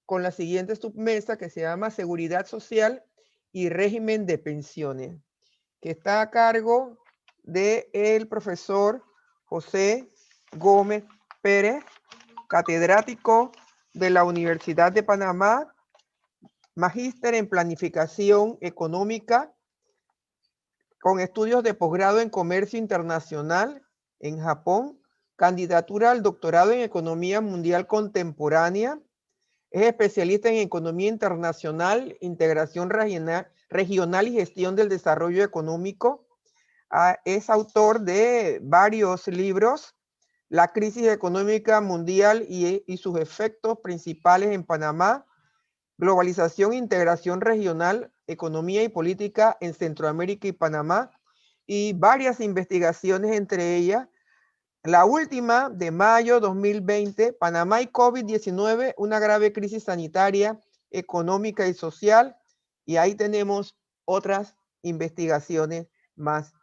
con la siguiente submesa que se llama Seguridad Social y Régimen de Pensiones, que está a cargo del profesor José Gómez Pérez, catedrático de la Universidad de Panamá, magíster en Planificación Económica, con estudios de posgrado en Comercio Internacional en Japón, candidatura al doctorado en Economía Mundial Contemporánea. Es especialista en Economía Internacional, Integración Regional y Gestión del Desarrollo Económico. Es autor de varios libros: La crisis económica mundial y sus efectos principales en Panamá, Globalización, Integración Regional, Economía y Política en Centroamérica y Panamá, y varias investigaciones, entre ellas la última de mayo 2020, Panamá y COVID-19, una grave crisis sanitaria, económica y social. Y ahí tenemos otras investigaciones más.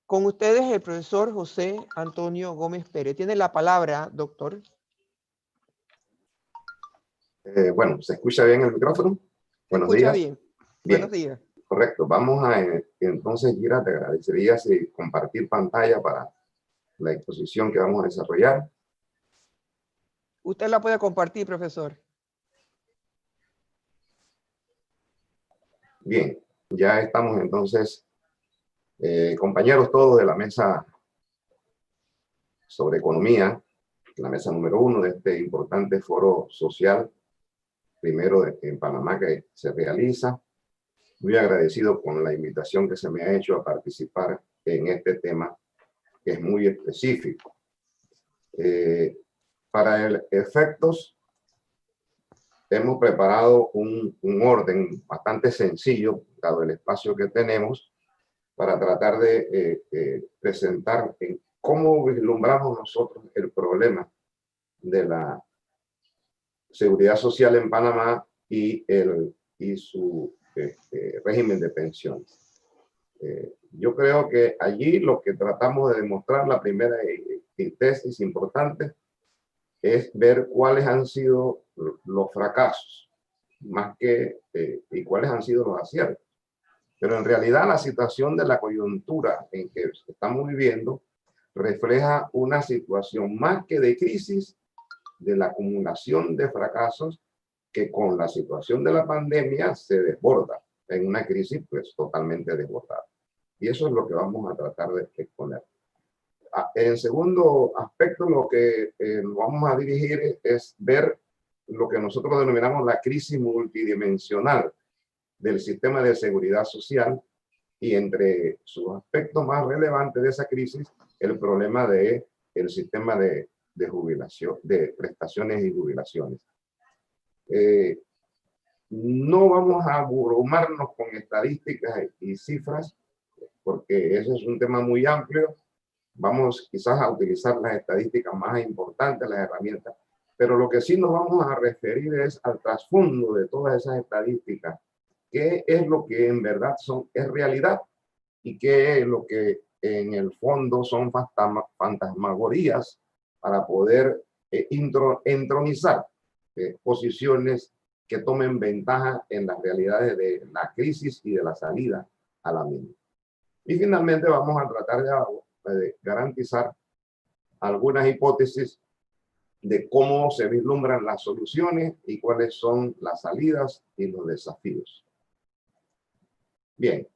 Con ustedes el profesor José Antonio Gómez Pérez. Tiene la palabra, doctor. Bueno, ¿se escucha bien el micrófono? Buenos escucha días. Bien. Bien. Buenos días. Correcto. Vamos a entonces, Gira, te agradecería si compartir pantalla para la exposición que vamos a desarrollar. Usted la puede compartir, profesor. Bien, ya estamos entonces, compañeros todos de la mesa sobre economía, la mesa número 1 de este importante foro social, primero en Panamá que se realiza. Muy agradecido con la invitación que se me ha hecho a participar en este tema, que es muy específico. Para efectos, hemos preparado un orden bastante sencillo, dado el espacio que tenemos, para tratar de presentar en cómo vislumbramos nosotros el problema de la seguridad social en Panamá y su régimen de pensiones. Yo creo que allí lo que tratamos de demostrar, la primera tesis importante, es ver cuáles han sido los fracasos, más que y cuáles han sido los aciertos. Pero en realidad la situación de la coyuntura en que estamos viviendo refleja una situación más que de crisis, de la acumulación de fracasos, que con la situación de la pandemia se desborda en una crisis pues totalmente desbordada. Y eso es lo que vamos a tratar de exponer. En segundo aspecto, lo que nos vamos a dirigir es ver lo que nosotros denominamos la crisis multidimensional del sistema de seguridad social, y entre sus aspectos más relevantes de esa crisis, el problema del sistema de jubilación, de prestaciones y jubilaciones. No vamos a abrumarnos con estadísticas y cifras, porque eso es un tema muy amplio. Vamos quizás a utilizar las estadísticas más importantes, las herramientas, pero lo que sí nos vamos a referir es al trasfondo de todas esas estadísticas. ¿Qué es lo que en verdad es realidad y qué es lo que en el fondo son fantasmagorías para poder entronizar posiciones que tomen ventaja en las realidades de la crisis y de la salida a la misma? Y finalmente vamos a tratar de garantizar algunas hipótesis de cómo se vislumbran las soluciones y cuáles son las salidas y los desafíos. Bien,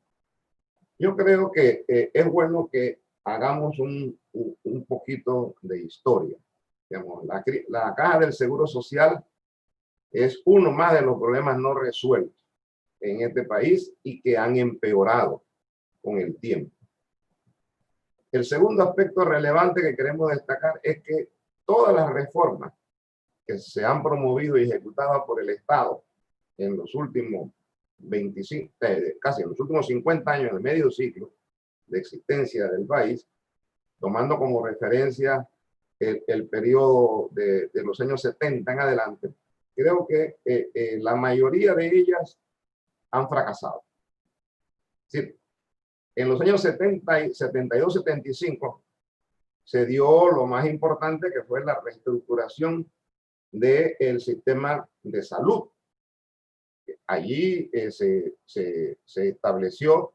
yo creo que es bueno que hagamos un poquito de historia. Digamos, la caja del Seguro Social es uno más de los problemas no resueltos en este país y que han empeorado con el tiempo. El segundo aspecto relevante que queremos destacar es que todas las reformas que se han promovido y ejecutado por el Estado en los últimos 25, casi en los últimos 50 años, el medio siglo de existencia del país, tomando como referencia el periodo de los años 70 en adelante, creo que la mayoría de ellas han fracasado. Es decir, en los años 70, 72, 75 se dio lo más importante, que fue la reestructuración del sistema de salud. Allí se estableció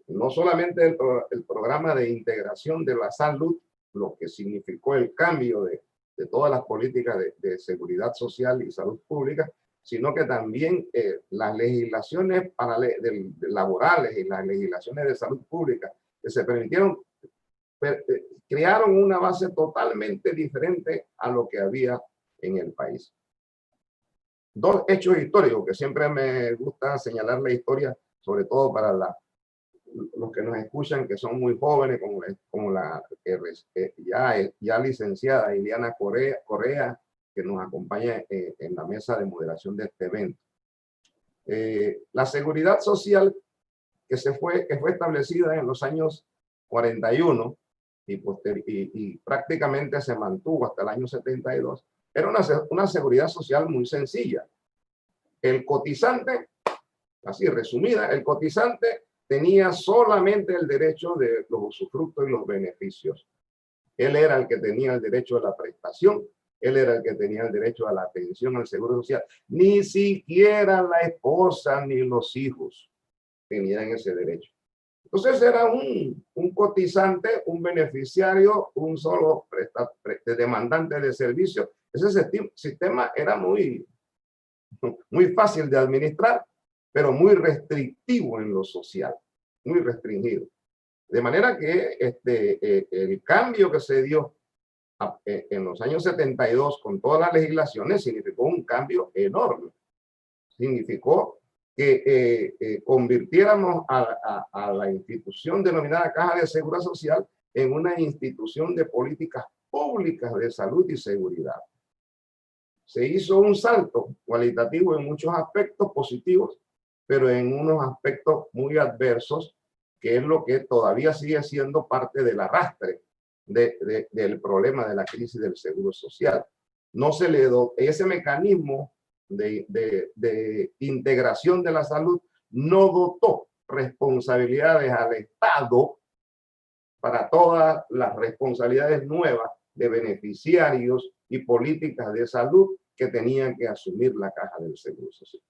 no solamente el programa de integración de la salud, lo que significó el cambio de todas las políticas de seguridad social y salud pública, sino que también las legislaciones laborales y las legislaciones de salud pública que se permitieron, crearon una base totalmente diferente a lo que había en el país. Dos hechos históricos que siempre me gusta señalar la historia, sobre todo para los que nos escuchan, que son muy jóvenes, como la ya licenciada Iliana Correa, que nos acompaña en la mesa de moderación de este evento. La seguridad social que fue establecida en los años 41 y prácticamente se mantuvo hasta el año 72, era una seguridad social muy sencilla. El cotizante, así resumida, el cotizante tenía solamente el derecho de los usufructos y los beneficios. Él era el que tenía el derecho a la prestación, él era el que tenía el derecho a la atención al seguro social. Ni siquiera la esposa ni los hijos tenían ese derecho. Entonces era un cotizante, un beneficiario, un solo demandante de servicio. Ese sistema era muy fácil de administrar, pero muy restrictivo en lo social, muy restringido. De manera que el cambio que se dio en los años 72 con todas las legislaciones significó un cambio enorme. Significó que convirtiéramos a la institución denominada Caja de Seguridad Social en una institución de políticas públicas de salud y seguridad. Se hizo un salto cualitativo en muchos aspectos positivos, pero en unos aspectos muy adversos, que es lo que todavía sigue siendo parte del arrastre del problema de la crisis del seguro social. No se le ese mecanismo de integración de la salud no dotó responsabilidades al Estado para todas las responsabilidades nuevas de beneficiarios y políticas de salud que tenían que asumir la Caja del Seguro Social.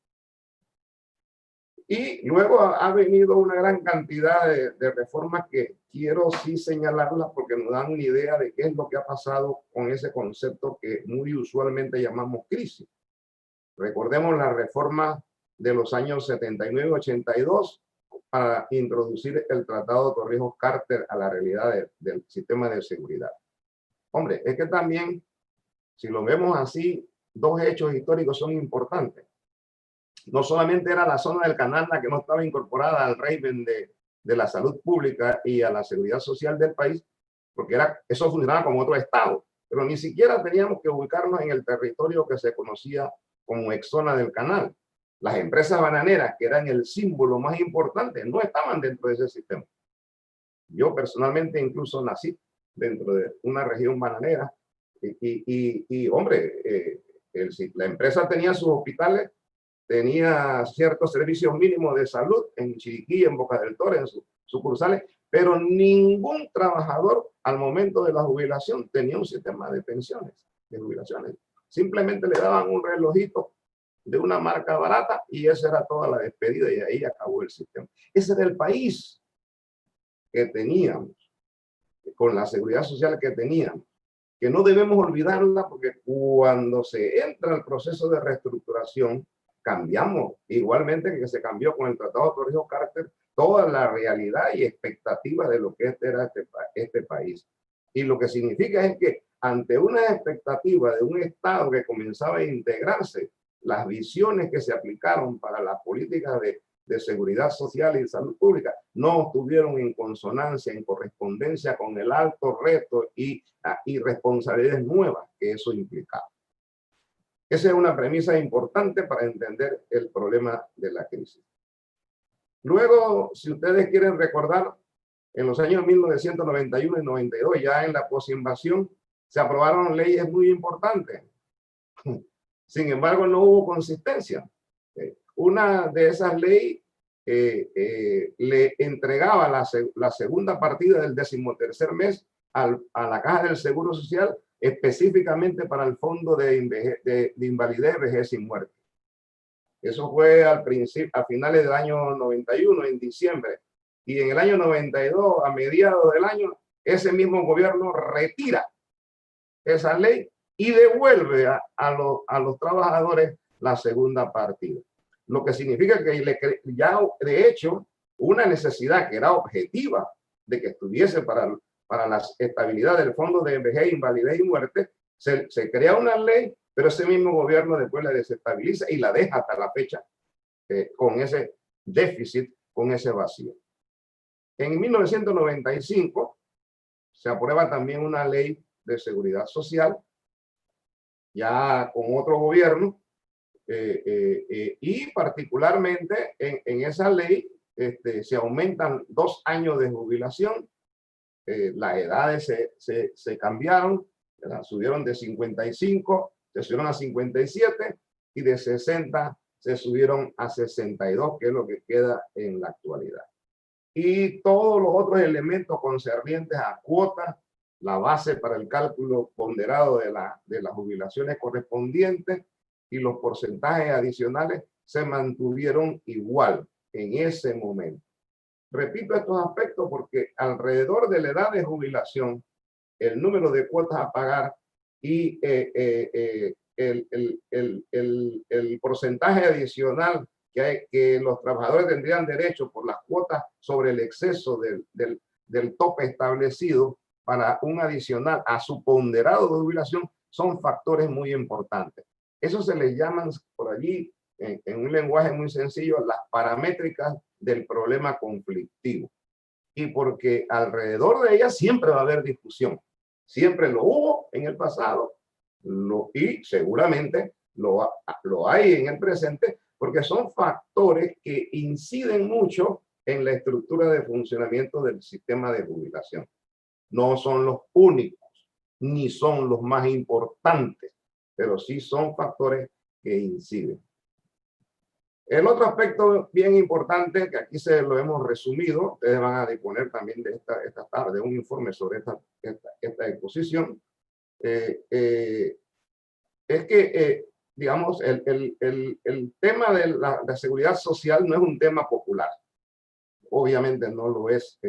Y luego ha venido una gran cantidad de reformas que quiero sí señalarlas porque nos dan una idea de qué es lo que ha pasado con ese concepto que muy usualmente llamamos crisis. Recordemos la reforma de los años 79 y 82 para introducir el Tratado Torrijos-Carter a la realidad del sistema de seguridad. Hombre, es que también, si lo vemos así, dos hechos históricos son importantes. No solamente era la zona del canal la que no estaba incorporada al régimen de la salud pública y a la seguridad social del país, porque eso funcionaba como otro estado, pero ni siquiera teníamos que ubicarnos en el territorio que se conocía como exzona del canal. Las empresas bananeras, que eran el símbolo más importante, no estaban dentro de ese sistema. Yo personalmente incluso nací dentro de una región bananera hombre, la empresa tenía sus hospitales, tenía ciertos servicios mínimos de salud en Chiriquí, en Boca del Toro, en sus sucursales, pero ningún trabajador al momento de la jubilación tenía un sistema de pensiones, de jubilaciones. Simplemente le daban un relojito de una marca barata y esa era toda la despedida y ahí acabó el sistema. Ese era el país que teníamos, con la seguridad social que teníamos, que no debemos olvidarla porque cuando se entra al proceso de reestructuración, cambiamos, igualmente que se cambió con el Tratado Torrijos-Carter, toda la realidad y expectativa de lo que era este país. Y lo que significa es que ante una expectativa de un Estado que comenzaba a integrarse, las visiones que se aplicaron para las políticas de seguridad social y salud pública no estuvieron en consonancia, en correspondencia con el alto reto y responsabilidades nuevas que eso implicaba. Esa es una premisa importante para entender el problema de la crisis. Luego, si ustedes quieren recordar, en los años 1991 y 92, ya en la posinvasión, se aprobaron leyes muy importantes. Sin embargo, no hubo consistencia. Una de esas leyes le entregaba la segunda partida del 13º mes a la Caja del Seguro Social específicamente para el Fondo de Invalidez, Vejez y Muerte. Eso fue al principio, a finales del año 91, en diciembre. Y en el año 92, a mediados del año, ese mismo gobierno retira esa ley y devuelve a los trabajadores la segunda partida. Lo que significa que ya, de hecho, una necesidad que era objetiva de que estuviese para la estabilidad del Fondo de Vejez, Invalidez y Muerte, se crea una ley, pero ese mismo gobierno después la desestabiliza y la deja hasta la fecha con ese déficit, con ese vacío. En 1995 se aprueba también una ley de seguridad social, ya con otro gobierno, y particularmente en esa ley se aumentan 2 años de jubilación, las edades se cambiaron, ¿verdad? Subieron de 55, se subieron a 57 y de 60 se subieron a 62, que es lo que queda en la actualidad. Y todos los otros elementos concernientes a cuotas, la base para el cálculo ponderado de las jubilaciones correspondientes y los porcentajes adicionales se mantuvieron igual en ese momento. Repito estos aspectos porque alrededor de la edad de jubilación, el número de cuotas a pagar y el porcentaje adicional que los trabajadores tendrían derecho por las cuotas sobre el exceso del tope establecido para un adicional a su ponderado de jubilación son factores muy importantes. Eso se les llaman por allí, en un lenguaje muy sencillo, las paramétricas del problema conflictivo. Y porque alrededor de ellas siempre va a haber discusión. Siempre lo hubo en el pasado y seguramente lo hay en el presente, porque son factores que inciden mucho en la estructura de funcionamiento del sistema de jubilación. No son los únicos, ni son los más importantes, pero sí son factores que inciden. El otro aspecto bien importante, que aquí se lo hemos resumido, ustedes van a disponer también de esta tarde un informe sobre esta exposición, es que, digamos, el tema de la seguridad social no es un tema popular. Obviamente no lo es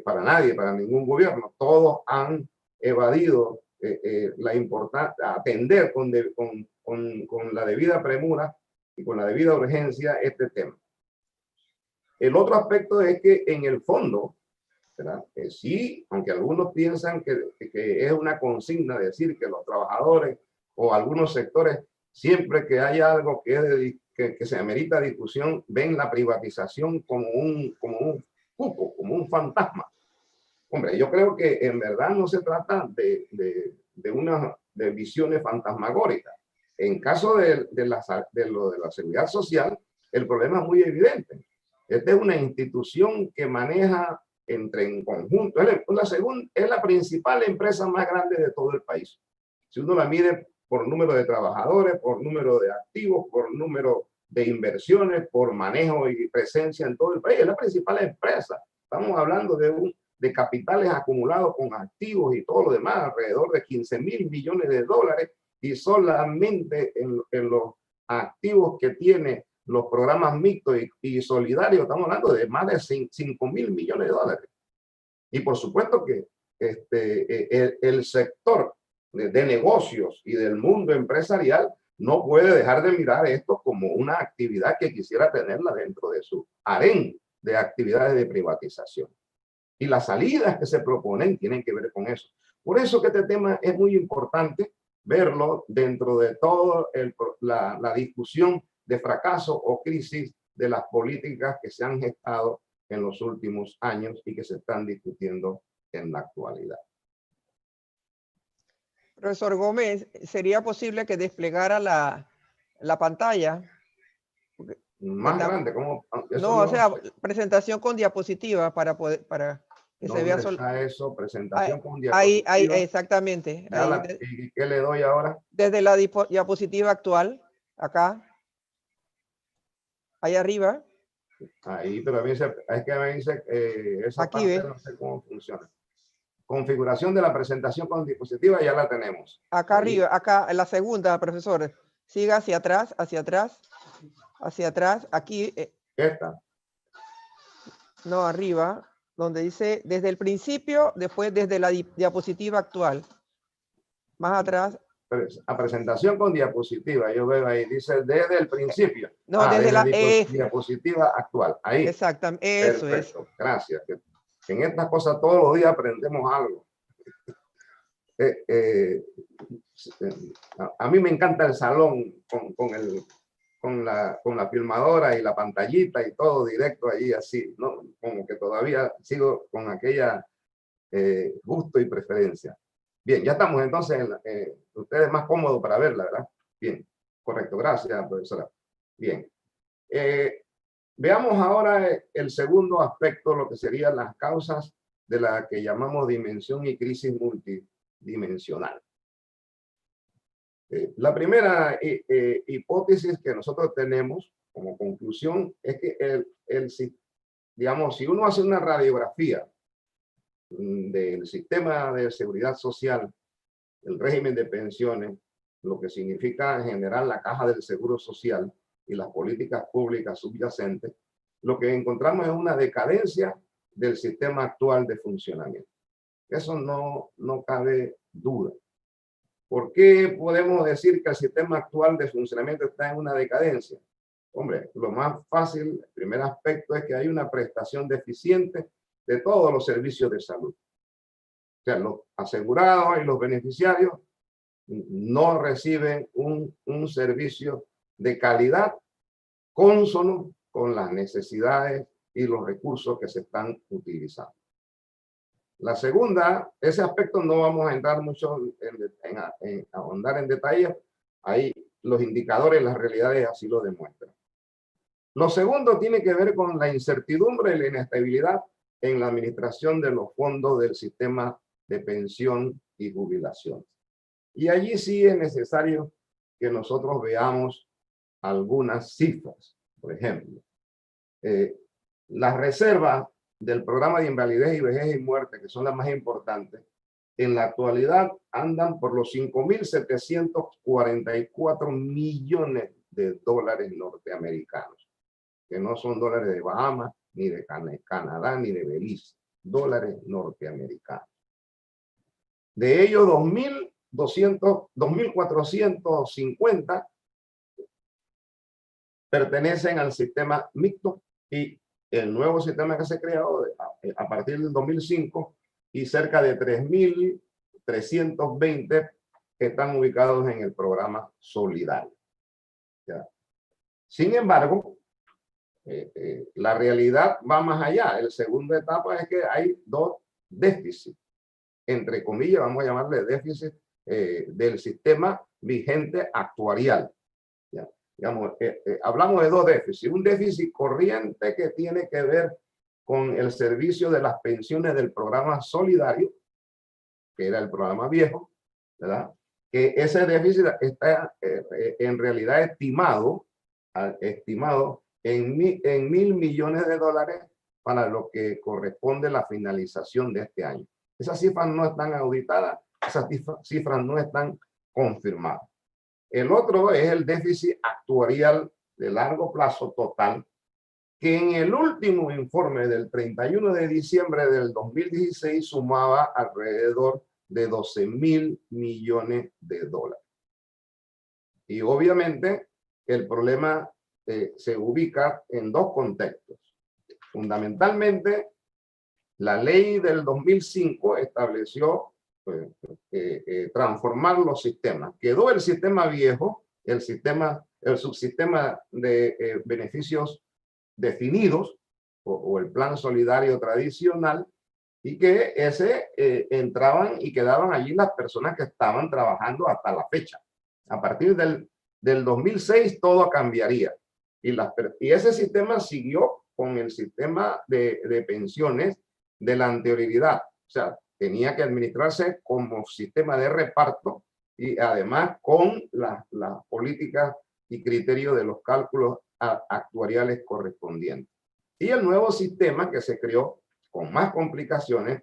para nadie, para ningún gobierno. Todos han evadido la importancia, atender con la debida premura y con la debida urgencia este tema. El otro aspecto es que en el fondo, ¿verdad? Sí, aunque algunos piensan que es una consigna decir que los trabajadores o algunos sectores, siempre que hay algo que se amerita discusión, ven la privatización como un cuco, como un fantasma. Hombre, yo creo que en verdad no se trata de visiones fantasmagóricas. En caso de lo de la seguridad social, el problema es muy evidente. Esta es una institución que maneja en conjunto. Es la principal empresa más grande de todo el país. Si uno la mide por número de trabajadores, por número de activos, por número de inversiones, por manejo y presencia en todo el país, es la principal empresa. Estamos hablando de capitales acumulados con activos y todo lo demás, alrededor de 15.000 millones de dólares, y solamente en los activos que tiene los programas mixtos y solidarios, estamos hablando de más de 5.000 millones de dólares. Y por supuesto que el sector de negocios y del mundo empresarial no puede dejar de mirar esto como una actividad que quisiera tenerla dentro de su harén de actividades de privatización. Y las salidas que se proponen tienen que ver con eso. Por eso que este tema es muy importante verlo dentro de toda la discusión de fracaso o crisis de las políticas que se han gestado en los últimos años y que se están discutiendo en la actualidad. Profesor Gómez, ¿sería posible que desplegara la pantalla? Más grande, ¿cómo? No, o sea, presentación con diapositiva para que se vea solo. ¿Dónde está eso? Presentación con diapositiva. Ahí, exactamente. ¿Y qué le doy ahora? Desde la diapositiva actual, acá. Ahí arriba. Ahí, pero a mí es que me dice esa Aquí parte ve. no sé cómo funciona. configuración de la presentación con diapositiva ya la tenemos. Acá Ahí. arriba, acá en la segunda, profesor. Siga hacia atrás, hacia atrás, hacia atrás. Aquí, Esta. no, arriba, donde dice desde el principio, después desde la diapositiva actual. Más atrás. A presentación con diapositiva, yo veo ahí, dice desde el principio. No, desde la diapositiva actual. Ahí. Exactamente, eso perfecto, es. gracias. En estas cosas todos los días aprendemos algo. A mí me encanta el salón con la filmadora y la pantallita y todo directo ahí así, ¿no? Como que todavía sigo con aquella gusto y preferencia. Bien, ya estamos entonces, ustedes más cómodos para verla, ¿verdad? Bien, correcto, gracias, profesora. Bien. Veamos ahora el segundo aspecto, lo que serían las causas de la que llamamos dimensión y crisis multidimensional. La primera hipótesis que nosotros tenemos como conclusión es que digamos, si uno hace una radiografía del sistema de seguridad social, el régimen de pensiones, lo que significa en general la caja del seguro social y las políticas públicas subyacentes, lo que encontramos es una decadencia del sistema actual de funcionamiento. Eso no cabe duda. ¿Por qué podemos decir que el sistema actual de funcionamiento está en una decadencia? Hombre, lo más fácil, el primer aspecto es que hay una prestación deficiente de todos los servicios de salud. O sea, los asegurados y los beneficiarios no reciben un servicio de calidad cónsono con las necesidades y los recursos que se están utilizando. La segunda, ese aspecto no vamos a entrar mucho en ahondar en detalle. Ahí los indicadores, las realidades así lo demuestran. Lo segundo tiene que ver con la incertidumbre y la inestabilidad en la administración de los fondos del sistema de pensión y jubilación. Y allí sí es necesario que nosotros veamos algunas cifras. Por ejemplo, las reservas del programa de invalidez y vejez y muerte, que son las más importantes, en la actualidad andan por los 5.744 millones de dólares norteamericanos, que no son dólares de Bahamas, ni de Canadá, ni de Belice, dólares norteamericanos. De ellos, 2.450 pertenecen al sistema mixto y el nuevo sistema que se creó a partir del 2005 y cerca de 3.320 están ubicados en el programa solidario. ¿Ya? Sin embargo, la realidad va más allá. La segunda etapa es que hay dos déficits, entre comillas, vamos a llamarle déficit del sistema vigente actuarial. ¿Ya? Digamos, hablamos de dos déficits. Un déficit corriente que tiene que ver con el servicio de las pensiones del programa solidario, que era el programa viejo, ¿verdad? Que ese déficit está en realidad estimado en 1.000 millones de dólares para lo que corresponde la finalización de este año. Esas cifras no están auditadas, esas cifras no están confirmadas. El otro es el déficit actuarial de largo plazo total, que en el último informe del 31 de diciembre del 2016 sumaba alrededor de 12.000 millones de dólares. Y obviamente el problema se ubica en dos contextos. Fundamentalmente, la ley del 2005 estableció transformar los sistemas. Quedó el sistema viejo, el subsistema de beneficios definidos o el plan solidario tradicional, y que ese entraban y quedaban allí las personas que estaban trabajando hasta la fecha. A partir del 2006 todo cambiaría y ese sistema siguió con el sistema de pensiones de la anterioridad. O sea, tenía que administrarse como sistema de reparto y además con las políticas y criterios de los cálculos actuariales correspondientes. Y el nuevo sistema que se creó con más complicaciones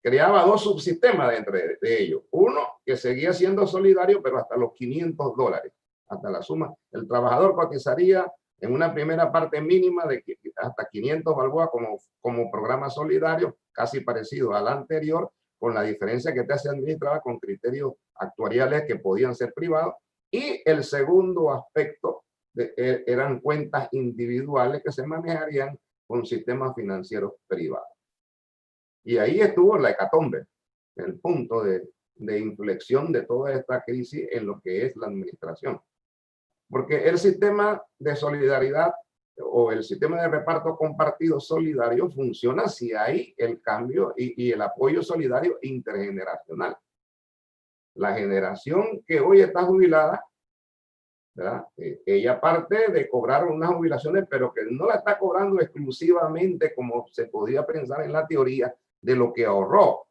creaba dos subsistemas dentro de ellos. Uno que seguía siendo solidario, pero hasta los $500, hasta la suma. El trabajador cotizaría en una primera parte mínima de hasta 500 balboas como programa solidario, casi parecido al anterior, con la diferencia que este se administraba con criterios actuariales que podían ser privados. Y el segundo aspecto eran cuentas individuales que se manejarían con sistemas financieros privados. Y ahí estuvo la hecatombe, el punto de inflexión de toda esta crisis en lo que es la administración. Porque el sistema de solidaridad o el sistema de reparto compartido solidario funciona si hay el cambio y el apoyo solidario intergeneracional. La generación que hoy está jubilada, ¿verdad? Ella parte de cobrar unas jubilaciones, pero que no la está cobrando exclusivamente como se podía pensar en la teoría de lo que ahorró.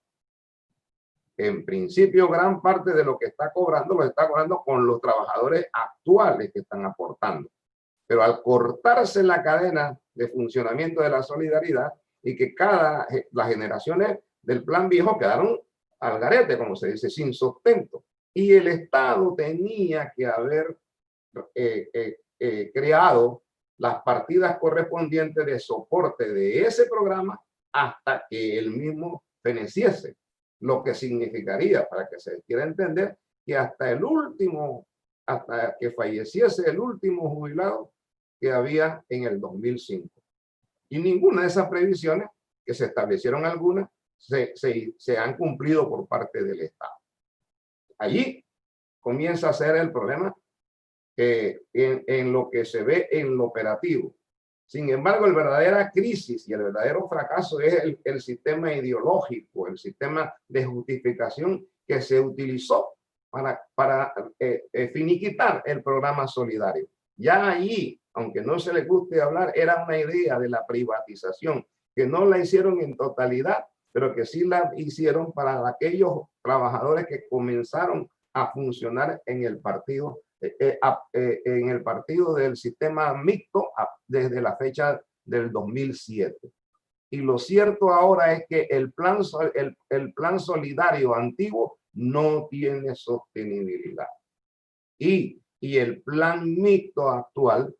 En principio, gran parte de lo que está cobrando lo está cobrando con los trabajadores actuales que están aportando. Pero al cortarse la cadena de funcionamiento de la solidaridad y que las generaciones del plan viejo quedaron al garete, como se dice, sin sustento. Y el Estado tenía que haber creado las partidas correspondientes de soporte de ese programa hasta que el mismo feneciese. Lo que significaría, para que se quiera entender, que hasta que falleciese el último jubilado que había en el 2005. Y ninguna de esas previsiones, que se establecieron algunas, se han cumplido por parte del Estado. Allí comienza a ser el problema en lo que se ve en lo operativo. Sin embargo, la verdadera crisis y el verdadero fracaso es el sistema ideológico, el sistema de justificación que se utilizó para finiquitar el programa solidario. Ya allí, aunque no se les guste hablar, era una idea de la privatización, que no la hicieron en totalidad, pero que sí la hicieron para aquellos trabajadores que comenzaron a funcionar en el partido del sistema mixto desde la fecha del 2007. Y lo cierto ahora es que el plan solidario antiguo no tiene sostenibilidad. Y el plan mixto actual,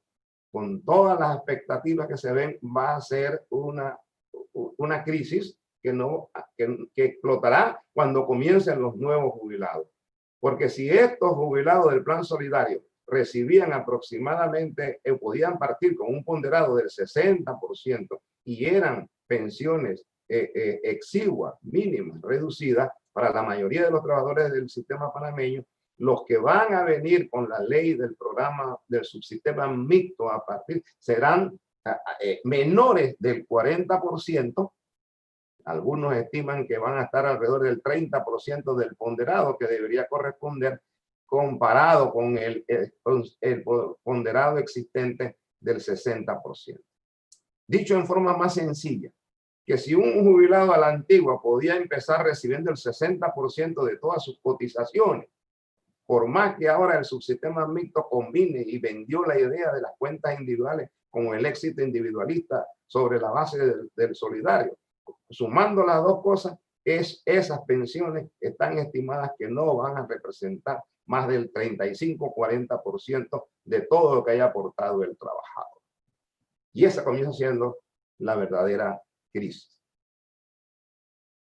con todas las expectativas que se ven, va a ser una crisis que explotará cuando comiencen los nuevos jubilados. Porque si estos jubilados del plan solidario recibían aproximadamente, podían partir con un ponderado del 60% y eran pensiones exiguas, mínimas, reducidas para la mayoría de los trabajadores del sistema panameño, los que van a venir con la ley del programa del subsistema mixto a partir serán menores del 40%. Algunos estiman que van a estar alrededor del 30% del ponderado que debería corresponder comparado con el ponderado existente del 60%. Dicho en forma más sencilla, que si un jubilado a la antigua podía empezar recibiendo el 60% de todas sus cotizaciones, por más que ahora el subsistema mixto combine y vendió la idea de las cuentas individuales con el éxito individualista sobre la base del solidario, sumando las dos cosas, esas pensiones están estimadas que no van a representar más del 35-40% de todo lo que haya aportado el trabajador. Y esa comienza siendo la verdadera crisis.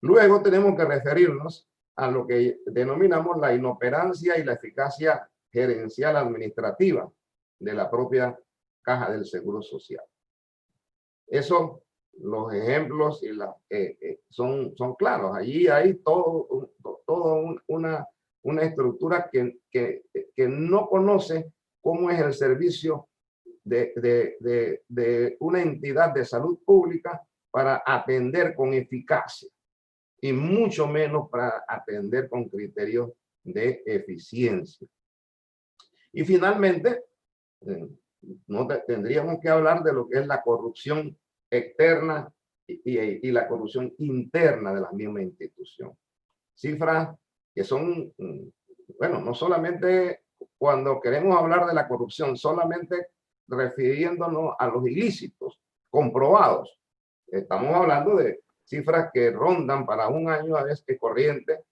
Luego tenemos que referirnos a lo que denominamos la inoperancia y la eficacia gerencial administrativa de la propia Caja del Seguro Social. Eso, los ejemplos son claros. Allí hay una estructura que no conoce cómo es el servicio de una entidad de salud pública para atender con eficacia y mucho menos para atender con criterios de eficiencia. Y finalmente, tendríamos que hablar de lo que es la corrupción externa y la corrupción interna de la misma institución. Cifras que son, bueno, no solamente cuando queremos hablar de la corrupción, solamente refiriéndonos a los ilícitos comprobados. Estamos hablando de cifras que rondan para un año a veces corriente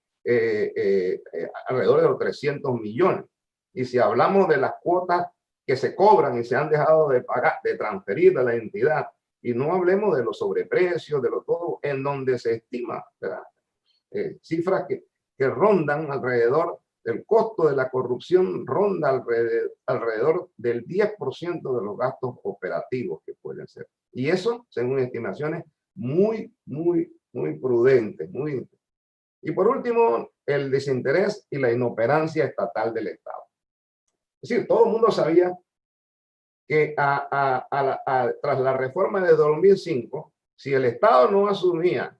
alrededor de los 300 millones. Y si hablamos de las cuotas que se cobran y se han dejado de pagar, de transferir de la entidad, y no hablemos de los sobreprecios, de lo todo, en donde se estima, ¿verdad? Cifras que rondan alrededor del costo de la corrupción, ronda alrededor del 10% de los gastos operativos que pueden ser. Y eso, según estimaciones, muy prudentes. Y por último, el desinterés y la inoperancia estatal del Estado. Es decir, todo el mundo sabía que tras la reforma de 2005, si el Estado no asumía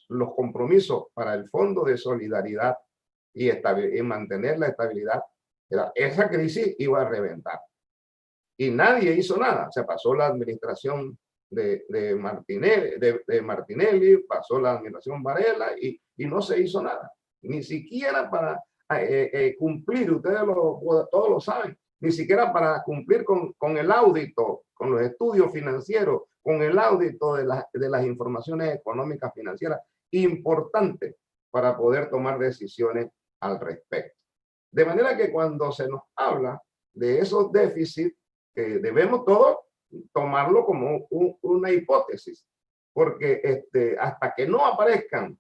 los compromisos para el Fondo de Solidaridad y mantener la estabilidad, esa crisis iba a reventar. Y nadie hizo nada. Se pasó la administración de Martinelli, pasó la administración Varela y no se hizo nada. Ni siquiera para cumplir, ustedes todos lo saben, ni siquiera para cumplir con el audito, con los estudios financieros, con el audito de las informaciones económicas financieras importantes para poder tomar decisiones al respecto. De manera que cuando se nos habla de esos déficits, debemos todos tomarlo como una hipótesis, porque hasta que no aparezcan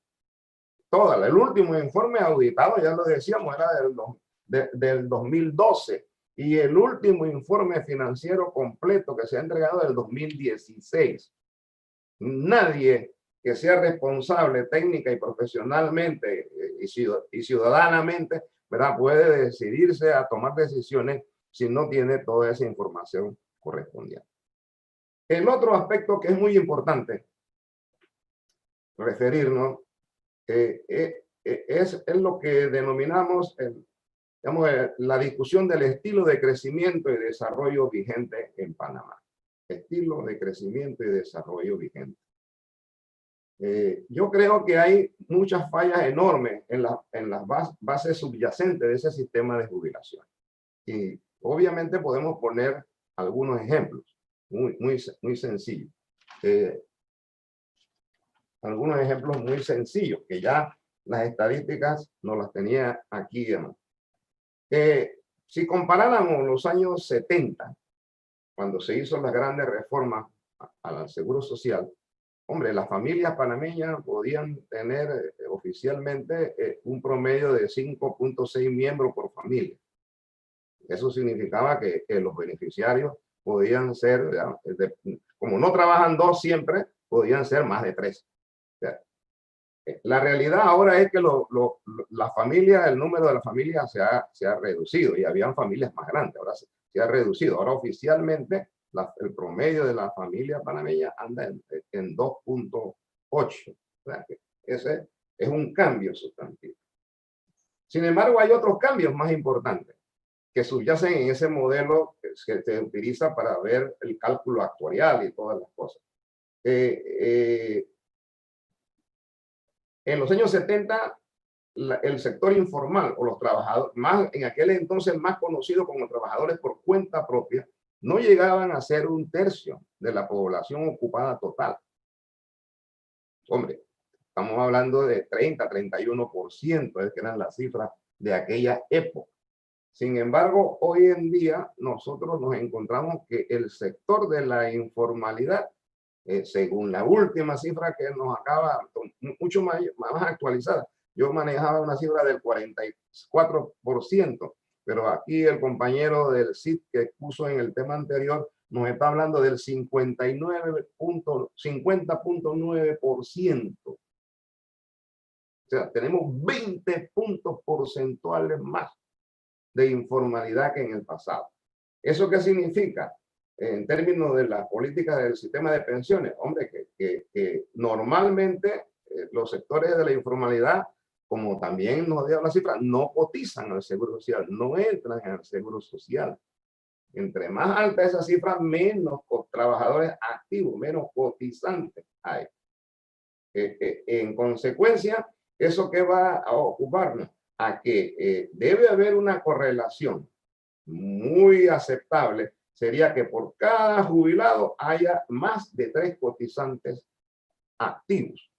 todas, el último informe auditado, ya lo decíamos, era del 2012, y el último informe financiero completo que se ha entregado del 2016. Nadie que sea responsable técnica y profesionalmente y ciudadanamente, ¿verdad?, puede decidirse a tomar decisiones si no tiene toda esa información correspondiente. El otro aspecto que es muy importante referirnos es lo que denominamos digamos, la discusión del estilo de crecimiento y desarrollo vigente en Panamá. Estilo de crecimiento y desarrollo vigente. Yo creo que hay muchas fallas enormes en las bases subyacentes de ese sistema de jubilación. Y obviamente podemos poner algunos ejemplos muy sencillos. Algunos ejemplos muy sencillos que ya las estadísticas nos las tenía aquí. Si comparáramos los años 70, cuando se hizo las grandes reformas al Seguro Social, hombre, las familias panameñas podían tener oficialmente un promedio de 5.6 miembros por familia. Eso significaba que los beneficiarios podían ser, como no trabajan dos siempre, podían ser más de 3. La realidad ahora es que la familia, el número de la familia se ha reducido, y habían familias más grandes, ahora se ha reducido. Ahora oficialmente el promedio de la familia panameña anda en 2.8. Ese es un cambio sustantivo. Sin embargo, hay otros cambios más importantes que subyacen en ese modelo que se utiliza para ver el cálculo actuarial y todas las cosas. En los años 70, el sector informal o los trabajadores, en aquel entonces más conocido como trabajadores por cuenta propia, no llegaban a ser 1/3 de la población ocupada total. Hombre, estamos hablando de 30-31%, es que eran las cifras de aquella época. Sin embargo, hoy en día nosotros nos encontramos que el sector de la informalidad, según la última cifra que nos acaba, mucho más actualizada, yo manejaba una cifra del 44%, pero aquí el compañero del CID que expuso en el tema anterior nos está hablando del 50.9%. O sea, tenemos 20 puntos porcentuales más de informalidad que en el pasado. ¿Eso qué significa? En términos de la política del sistema de pensiones, hombre, que normalmente los sectores de la informalidad, como también nos dio la cifra, no cotizan al Seguro Social, no entran en el Seguro Social. Entre más alta esa cifra, menos trabajadores activos, menos cotizantes hay. En consecuencia, ¿eso qué va a ocuparnos? A que debe haber una correlación muy aceptable, sería que por cada jubilado haya más de 3 cotizantes activos.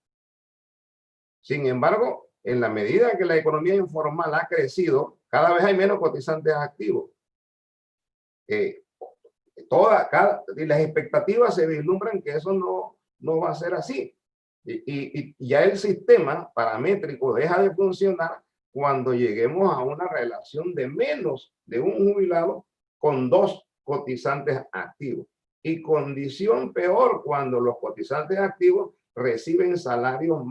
Sin embargo, en la medida que la economía informal ha crecido, cada vez hay menos cotizantes activos. Y las expectativas se vislumbran que eso no va a ser así. Y ya el sistema paramétrico deja de funcionar cuando lleguemos a una relación de menos de un jubilado con 2 cotizantes activos. Y condición peor cuando los cotizantes activos reciben salarios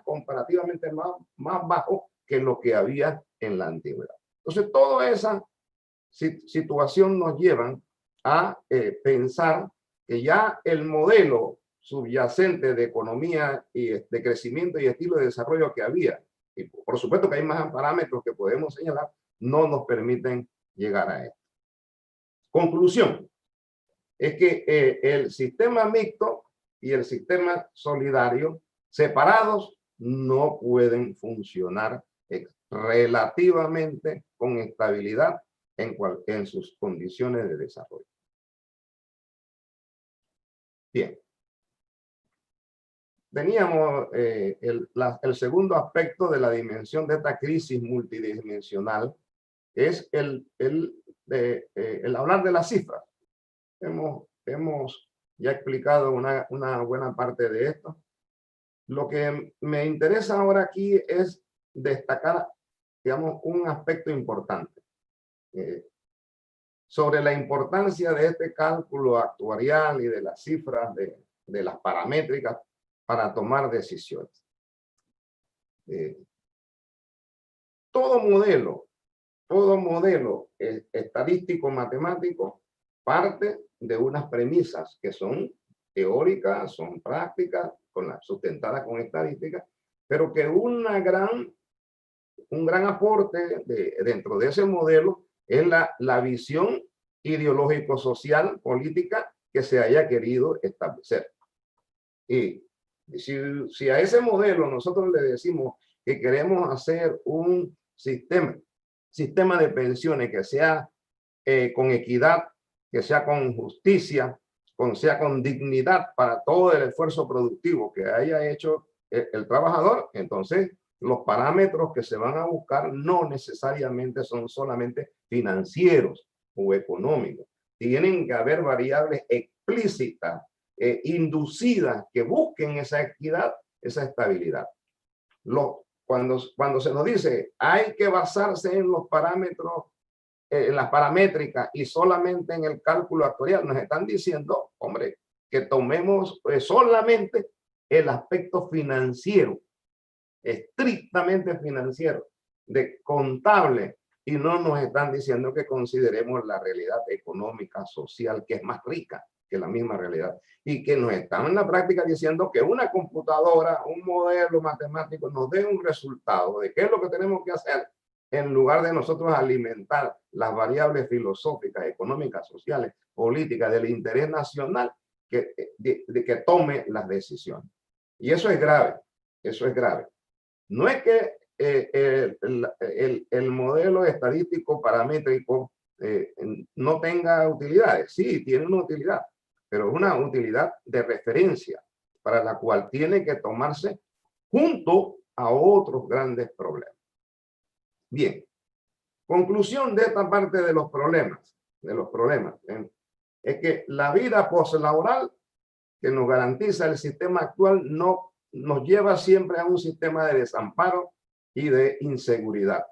comparativamente más bajos que lo que había en la antigüedad. Entonces, toda esa situación nos lleva a pensar que ya el modelo subyacente de economía y de crecimiento y estilo de desarrollo que había, y por supuesto que hay más parámetros que podemos señalar, no nos permiten llegar a esto. Conclusión, es que el sistema mixto y el sistema solidario separados no pueden funcionar relativamente con estabilidad en sus condiciones de desarrollo. Bien. Teníamos el segundo aspecto de la dimensión de esta crisis multidimensional, es el hablar de las cifras. Hemos ya explicado una buena parte de esto. Lo que me interesa ahora aquí es destacar, digamos, un aspecto importante sobre la importancia de este cálculo actuarial y de las cifras de las paramétricas para tomar decisiones. Todo modelo estadístico matemático parte de unas premisas que son teóricas, son prácticas, sustentadas con estadísticas, pero que un gran aporte dentro de ese modelo es la visión ideológico-social, política que se haya querido establecer. Y si a ese modelo nosotros le decimos que queremos hacer un sistema de pensiones que sea con equidad, que sea con justicia, sea con dignidad para todo el esfuerzo productivo que haya hecho el trabajador, entonces los parámetros que se van a buscar no necesariamente son solamente financieros o económicos. Tienen que haber variables explícitas, inducidas, que busquen esa equidad, esa estabilidad. Cuando se nos dice hay que basarse en los parámetros, en las paramétricas y solamente en el cálculo actuarial, nos están diciendo, hombre, que tomemos solamente el aspecto financiero, estrictamente financiero, de contable, y no nos están diciendo que consideremos la realidad económica, social, que es más rica que la misma realidad, y que nos están en la práctica diciendo que una computadora, un modelo matemático nos dé un resultado de qué es lo que tenemos que hacer, en lugar de nosotros alimentar las variables filosóficas, económicas, sociales, políticas del interés nacional de que tome las decisiones. Y eso es grave, eso es grave. No es que el modelo estadístico paramétrico no tenga utilidades. Sí, tiene una utilidad, pero es una utilidad de referencia para la cual tiene que tomarse junto a otros grandes problemas. Bien, conclusión de esta parte de los problemas, es que la vida poslaboral que nos garantiza el sistema actual no nos lleva siempre a un sistema de desamparo y de inseguridad.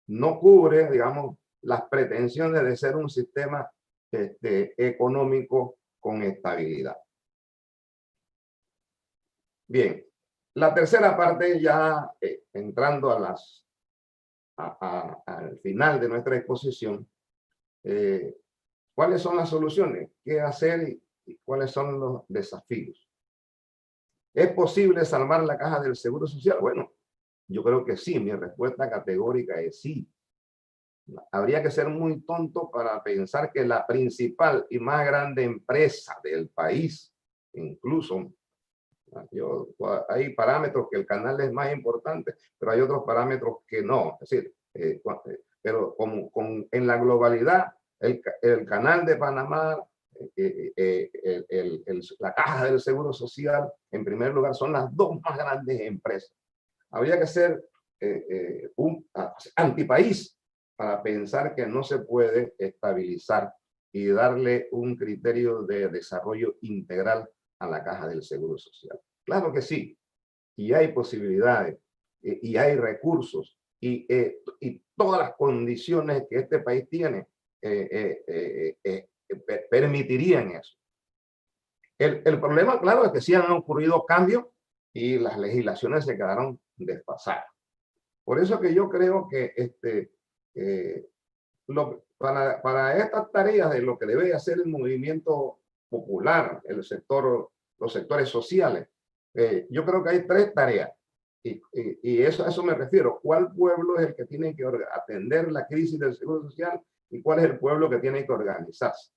No cubre, digamos, las pretensiones de ser un sistema económico con estabilidad. Bien, la tercera parte, ya entrando al final de nuestra exposición, ¿cuáles son las soluciones? ¿Qué hacer y cuáles son los desafíos? ¿Es posible salvar la caja del Seguro Social? Bueno, yo creo que sí. Mi respuesta categórica es sí. Habría que ser muy tonto para pensar que la principal y más grande empresa del país, incluso hay parámetros que el canal es más importante, pero hay otros parámetros que no. Es decir, pero en la globalidad, el canal de Panamá, la caja del Seguro Social, en primer lugar, son las dos más grandes empresas. habría que ser un antipaís para pensar que no se puede estabilizar y darle un criterio de desarrollo integral a la caja del Seguro Social. Claro que sí, y hay posibilidades, y hay recursos, y todas las condiciones que este país tiene permitirían eso. El problema, claro, es que sí han ocurrido cambios y las legislaciones se quedaron desfasadas. Por eso que yo creo que para estas tareas de lo que debe hacer el movimiento popular, el sector, los sectores sociales, yo creo que hay tres tareas. Y a eso me refiero. ¿Cuál pueblo es el que tiene que atender la crisis del seguro social y cuál es el pueblo que tiene que organizarse?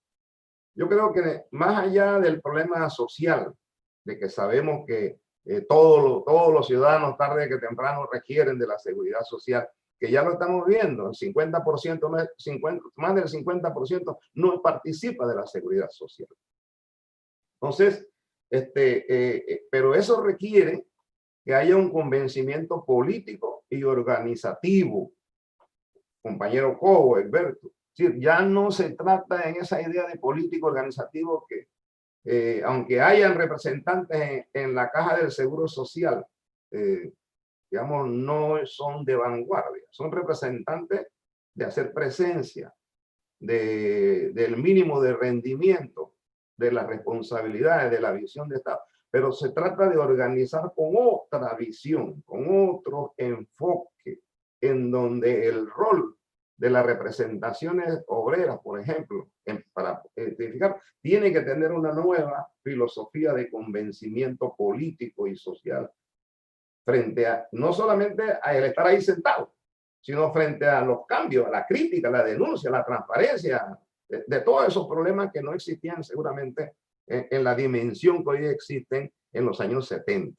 Yo creo que más allá del problema social, de que sabemos que todos los ciudadanos tarde que temprano requieren de la seguridad social, que ya lo estamos viendo, el 50%, más del 50% no participa de la seguridad social. Entonces, pero eso requiere que haya un convencimiento político y organizativo, compañero Cobo, Egberto. Es decir, ya no se trata en esa idea de político organizativo que, aunque hayan representantes en la caja del Seguro Social, digamos, no son de vanguardia, son representantes de hacer presencia, del mínimo de rendimiento, de las responsabilidades, de la visión de Estado. Pero se trata de organizar con otra visión, con otro enfoque, en donde el rol de las representaciones obreras, por ejemplo, para identificar, tiene que tener una nueva filosofía de convencimiento político y social frente a, no solamente a el estar ahí sentado, sino frente a los cambios, a la crítica, a la denuncia, a la transparencia, de todos esos problemas que no existían seguramente en la dimensión que hoy existen en los años 70.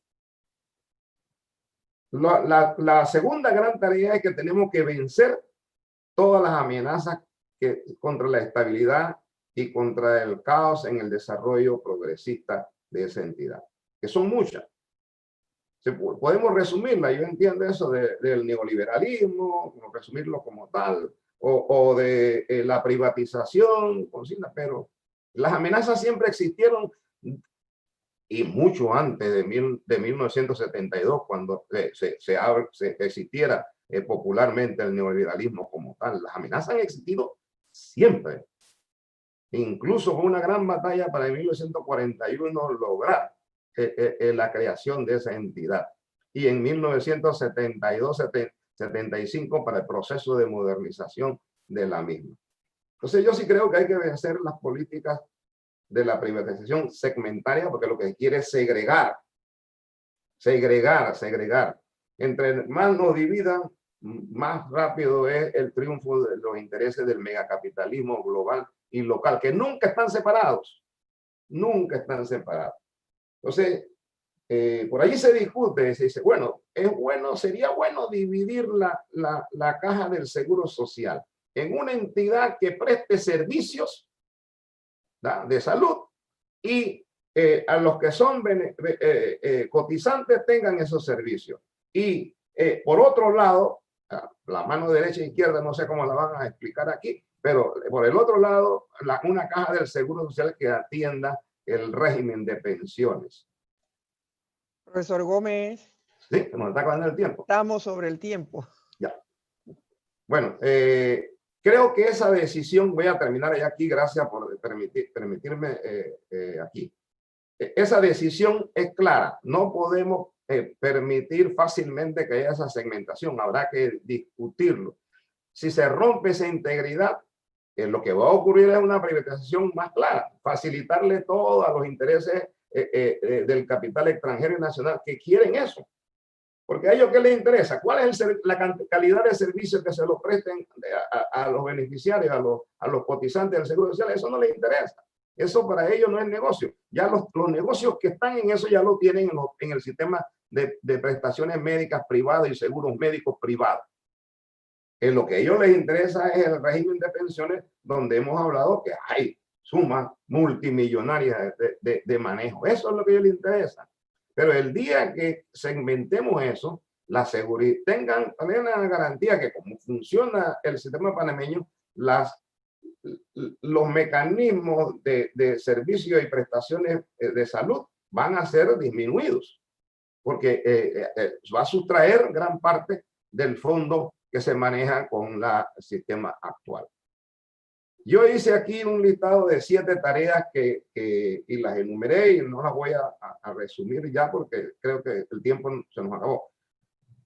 La segunda gran tarea es que tenemos que vencer todas las amenazas contra la estabilidad y contra el caos en el desarrollo progresista de esa entidad, que son muchas. Podemos resumirla, yo entiendo eso del neoliberalismo, resumirlo como tal, o de la privatización, pero las amenazas siempre existieron y mucho antes de 1972, cuando se existiera popularmente el neoliberalismo como tal. Las amenazas han existido siempre. Incluso fue una gran batalla para en 1941 lograr la creación de esa entidad. Y en 1972-75 para el proceso de modernización de la misma. Entonces yo sí creo que hay que vencer las políticas de la privatización segmentaria, porque lo que quiere es segregar. Entre más nos dividan, más rápido es el triunfo de los intereses del megacapitalismo global y local, que nunca están separados. Nunca están separados. Entonces, por allí se discute, se dice, bueno, sería bueno dividir la caja del Seguro Social en una entidad que preste servicios de salud y a los que son cotizantes tengan esos servicios. Y por otro lado, la mano derecha e izquierda, no sé cómo la van a explicar aquí, pero por el otro lado, una caja del Seguro Social que atienda el régimen de pensiones. Profesor Gómez. Sí, nos está acabando el tiempo. Estamos sobre el tiempo. Ya. Bueno, creo que esa decisión, voy a terminar ya aquí, gracias por permitirme aquí. Esa decisión es clara, no podemos permitir fácilmente que haya esa segmentación, habrá que discutirlo. Si se rompe esa integridad, lo que va a ocurrir es una privatización más clara, facilitarle todo a los intereses del capital extranjero y nacional que quieren eso. Porque a ellos, ¿qué les interesa? ¿Cuál es la calidad de servicio que se lo presten a los beneficiarios, a los cotizantes del Seguro Social? Eso no les interesa. Eso para ellos no es negocio. Ya los negocios que están en eso ya lo tienen en el sistema de prestaciones médicas privadas y seguros médicos privados. En lo que a ellos les interesa es el régimen de pensiones, donde hemos hablado que hay sumas multimillonarias de manejo. Eso es lo que a ellos les interesa. Pero el día que segmentemos eso, la seguridad, tengan también la garantía que como funciona el sistema panameño, los mecanismos de servicio y prestaciones de salud van a ser disminuidos, porque va a sustraer gran parte del fondo que se maneja con el sistema actual. Yo hice aquí un listado de 7 tareas y las enumeré y no las voy a resumir ya porque creo que el tiempo se nos acabó.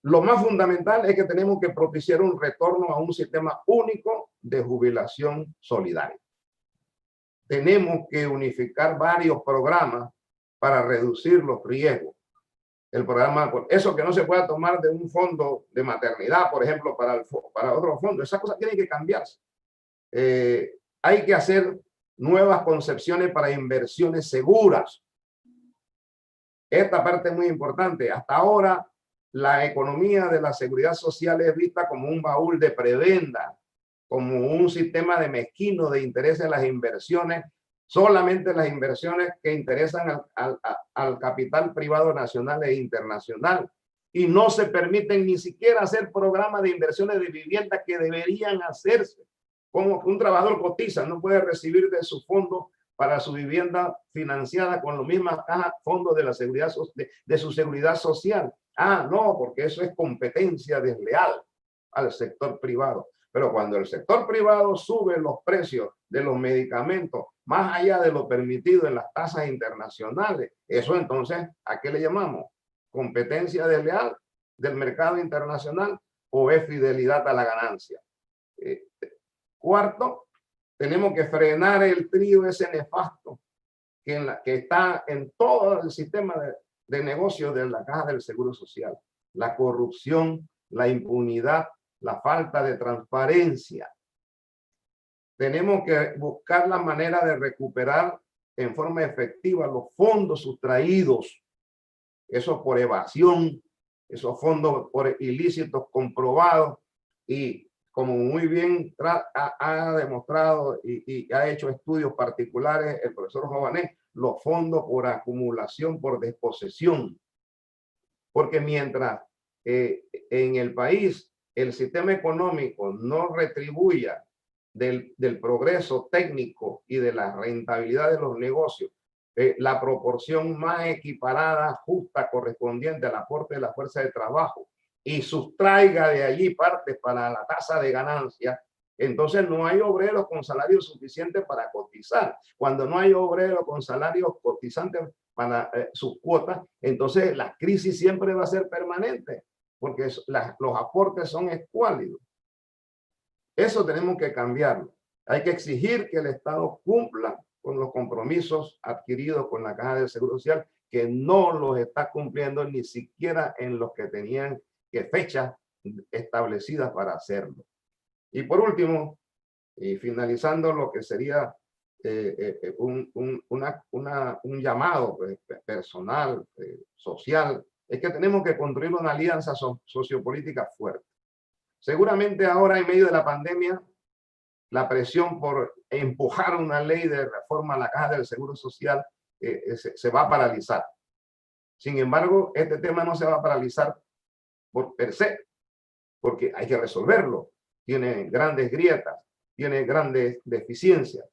Lo más fundamental es que tenemos que propiciar un retorno a un sistema único de jubilación solidaria. Tenemos que unificar varios programas para reducir los riesgos. El programa, eso que no se pueda tomar de un fondo de maternidad, por ejemplo, para otro fondo, esas cosas tienen que cambiarse. Hay que hacer nuevas concepciones para inversiones seguras. Esta parte es muy importante. Hasta ahora, la economía de la seguridad social es vista como un baúl de prebenda, como un sistema de mezquino de interés en las inversiones, solamente las inversiones que interesan al capital privado nacional e internacional. Y no se permiten ni siquiera hacer programas de inversiones de vivienda que deberían hacerse. Como que un trabajador cotiza, no puede recibir de su fondo para su vivienda financiada con los mismos fondos de la seguridad de su seguridad social. Ah, no, porque eso es competencia desleal al sector privado. Pero cuando el sector privado sube los precios de los medicamentos más allá de lo permitido en las tasas internacionales, eso entonces, ¿a qué le llamamos? ¿Competencia desleal del mercado internacional o es fidelidad a la ganancia? Cuarto, tenemos que frenar el trío ese nefasto que está en todo el sistema de negocios de la Caja del Seguro Social. La corrupción, la impunidad, la falta de transparencia. Tenemos que buscar la manera de recuperar en forma efectiva los fondos sustraídos, esos por evasión, esos fondos por ilícitos comprobados y como muy bien ha demostrado y ha hecho estudios particulares el profesor Jovanés, los fondos por acumulación, por desposesión. Porque mientras en el país el sistema económico no retribuya del progreso técnico y de la rentabilidad de los negocios, la proporción más equiparada, justa, correspondiente al aporte de la fuerza de trabajo y sustraiga de allí parte para la tasa de ganancia, entonces no hay obreros con salarios suficientes para cotizar. Cuando no hay obreros con salarios cotizantes para sus cuotas, entonces la crisis siempre va a ser permanente, porque los aportes son escuálidos. Eso tenemos que cambiarlo. Hay que exigir que el Estado cumpla con los compromisos adquiridos con la Caja del Seguro Social, que no los está cumpliendo ni siquiera en los que tenían fechas establecidas para hacerlo. Y por último, y finalizando lo que sería un llamado personal, social, es que tenemos que construir una alianza sociopolítica fuerte. Seguramente ahora en medio de la pandemia, la presión por empujar una ley de reforma a la Caja del Seguro Social se va a paralizar. Sin embargo, este tema no se va a paralizar por per se, porque hay que resolverlo. Tiene grandes grietas, tiene grandes deficiencias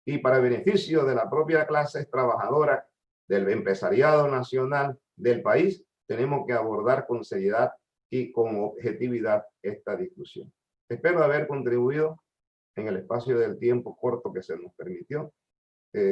y para beneficio de la propia clase trabajadora, del empresariado nacional, del país, tenemos que abordar con seriedad y con objetividad esta discusión. Espero haber contribuido en el espacio del tiempo corto que se nos permitió.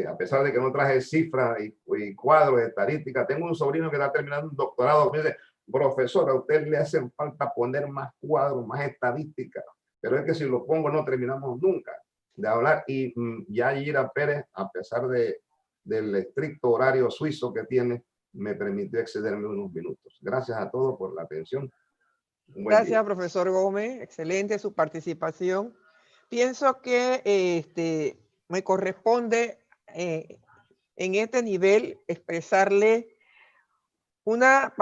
A pesar de que no traje cifras y cuadros, estadísticas, tengo un sobrino que está terminando un doctorado, me dice, profesor, a usted le hacen falta poner más cuadros, más estadísticas, pero es que si lo pongo no terminamos nunca de hablar. Y ya Yira Pérez, a pesar del estricto horario suizo que tiene, me permitió excederme unos minutos. Gracias a todos por la atención. Gracias, profesor Gómez. Excelente su participación. Pienso que me corresponde en este nivel expresarle una